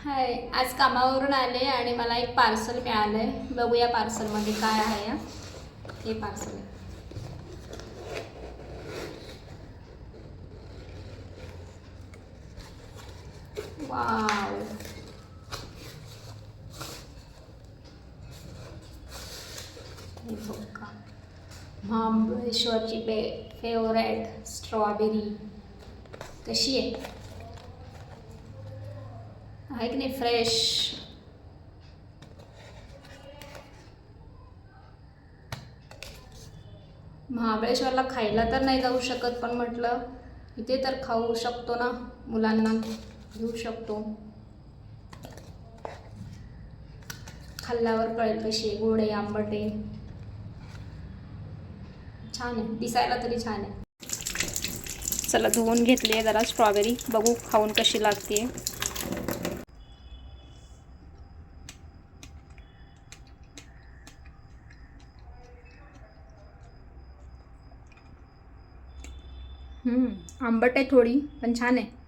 हाय, आज कामावरून आले आणि मला एक पार्सल मिळालंय. बघूया पार्सलमध्ये काय आहे. हे पार्सल आहे. वाव, हे बघा, महाबळेश्वरची फेवरेट स्ट्रॉबेरी. कशी आहे की नाही, फ्रेश. महाबळेश्वरला खायला तर नाही जाऊ शकत, पण म्हटलं इथे तर खाऊ शकतो ना, मुलांना घेऊ शकतो. खाल्ल्यावर कळेल कशी आहे, गोड आहे आंबट आहे. छान आहे, दिसायला तरी छान आहे. चला, धुवून घेतली आहे जरा स्ट्रॉबेरी, बघू खाऊन कशी लागते. आंबट आहे थोडी, पण छान आहे.